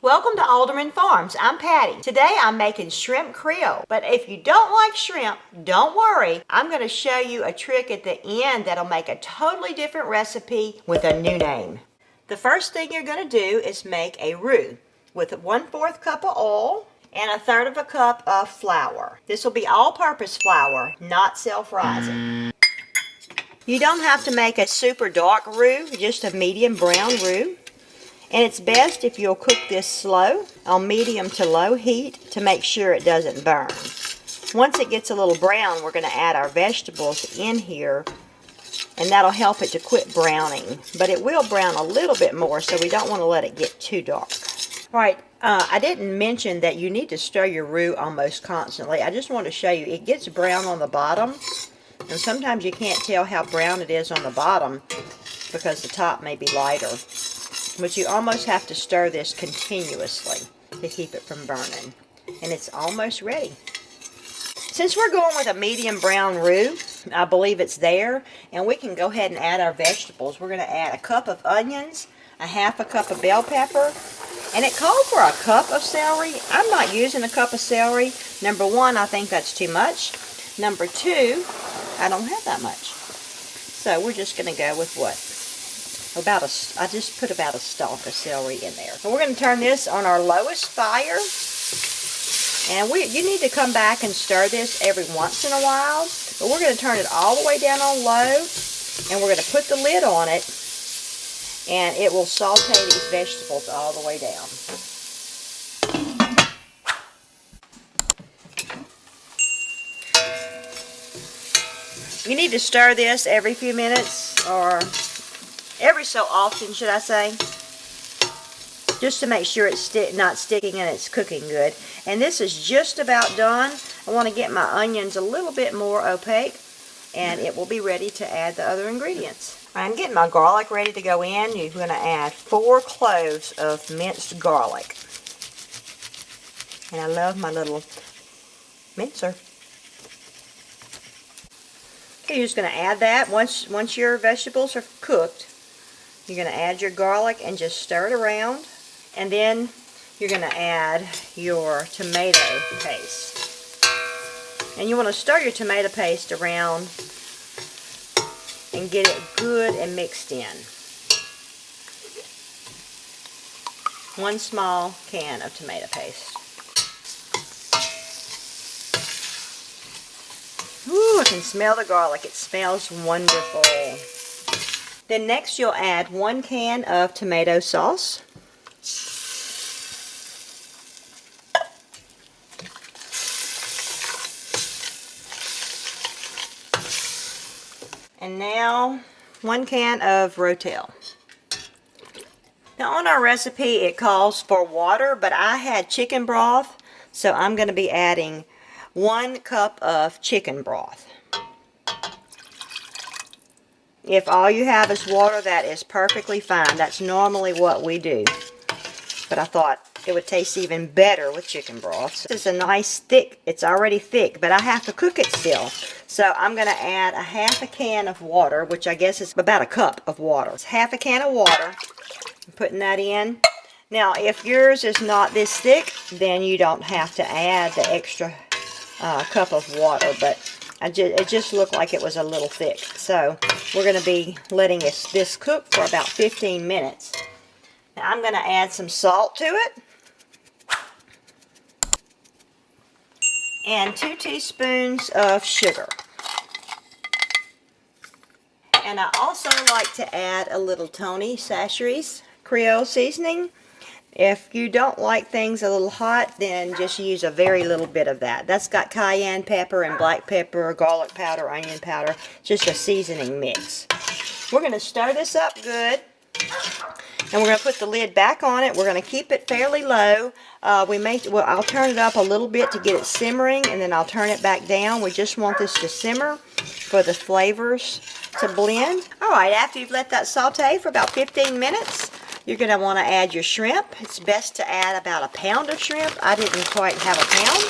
Welcome to Alderman Farms. I'm Patty. Today I'm making shrimp creole. But if you don't like shrimp, don't worry. I'm going to show you a trick at the end that'll make a totally different recipe with a new name. The first thing you're going to do is make a roux with 1/4 cup of oil and 1/3 cup of flour. This will be all-purpose flour, not self-rising. You don't have to make a super dark roux, just a medium brown roux. And it's best if you'll cook this slow on medium to low heat to make sure it doesn't burn. Once it gets a little brown, we're going to add our vegetables in here, and that'll help it to quit browning. But it will brown a little bit more, so we don't want to let it get too dark. All right, I didn't mention that you need to stir your roux almost constantly. I just want to show you, it gets brown on the bottom, and sometimes you can't tell how brown it is on the bottom because the top may be lighter. But you almost have to stir this continuously to keep it from burning. And it's almost ready. Since we're going with a medium brown roux, I believe it's there, and we can go ahead and add our vegetables. We're going to add a cup of onions, 1/2 cup of bell pepper, and it called for a cup of celery. I'm not using a cup of celery. Number one, I think that's too much. Number two, I don't have that much. So we're just going to go with what? I just put about a stalk of celery in there. And we're going to turn this on our lowest fire. And you need to come back and stir this every once in a while. But we're going to turn it all the way down on low. And we're going to put the lid on it. And it will saute these vegetables all the way down. You need to stir this every few minutes, or every so often, should I say, just to make sure it's not sticking and it's cooking good. And this is just about done. I want to get my onions a little bit more opaque, and it will be ready to add the other ingredients. I'm getting my garlic ready to go in. You're going to add 4 cloves of minced garlic. And I love my little mincer. Okay, you're just going to add that. Once your vegetables are cooked, you're going to add your garlic and just stir it around. And then you're going to add your tomato paste. And you want to stir your tomato paste around and get it good and mixed in. 1 small can of tomato paste. Ooh, I can smell the garlic. It smells wonderful. Then next you'll add 1 can of tomato sauce. And now 1 can of rotel. Now on our recipe it calls for water, but I had chicken broth, so I'm going to be adding 1 cup of chicken broth. If all you have is water, that is perfectly fine. That's normally what we do. But I thought it would taste even better with chicken broth. This is a nice thick, it's already thick, but I have to cook it still. So I'm going to add 1/2 can of water, which I guess is about 1 cup of water. It's 1/2 can of water. I'm putting that in. Now, if yours is not this thick, then you don't have to add the extra cup of water, but it just looked like it was a little thick. So we're going to be letting this cook for about 15 minutes. Now I'm going to add some salt to it. And 2 teaspoons of sugar. And I also like to add a little Tony Chachere's Creole seasoning. If you don't like things a little hot, then just use a very little bit of that. That's got cayenne pepper and black pepper, garlic powder, onion powder, just a seasoning mix. We're going to stir this up good, and we're going to put the lid back on it. We're going to keep it fairly low. I'll turn it up a little bit to get it simmering, and then I'll turn it back down. We just want this to simmer for the flavors to blend. All right, after you've let that saute for about 15 minutes, you're going to want to add your shrimp. It's best to add about 1 pound of shrimp. I didn't quite have 1 pound.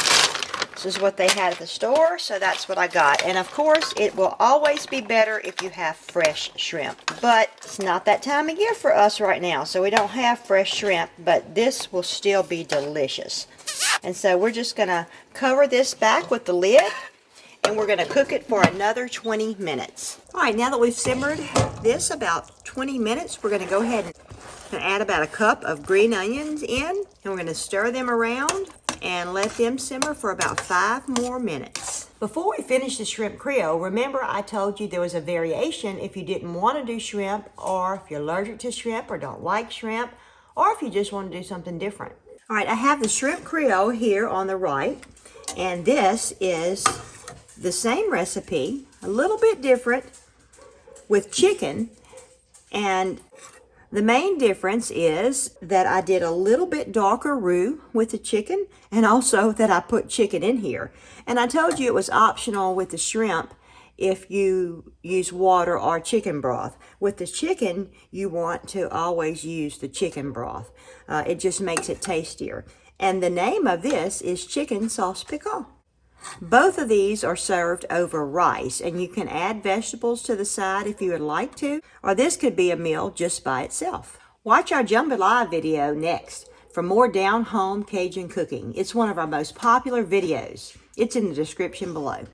This is what they had at the store, so that's what I got. And of course, it will always be better if you have fresh shrimp. But it's not that time of year for us right now, so we don't have fresh shrimp, but this will still be delicious. And so we're just going to cover this back with the lid, and we're going to cook it for another 20 minutes. All right, now that we've simmered this about 20 minutes, we're going to go ahead and add about a cup of green onions in, and we're going to stir them around and let them simmer for about 5 more minutes. Before we finish the shrimp Creole, remember I told you there was a variation if you didn't want to do shrimp, or if you're allergic to shrimp or don't like shrimp, or if you just want to do something different. All right, I have the shrimp Creole here on the right, and this is the same recipe, a little bit different, with chicken. And the main difference is that I did a little bit darker roux with the chicken, and also that I put chicken in here. And I told you it was optional with the shrimp if you use water or chicken broth. With the chicken, you want to always use the chicken broth. It just makes it tastier. And the name of this is chicken sauce piquante. Both of these are served over rice, and you can add vegetables to the side if you would like to, or this could be a meal just by itself. Watch our jambalaya video next for more down-home Cajun cooking. It's one of our most popular videos. It's in the description below.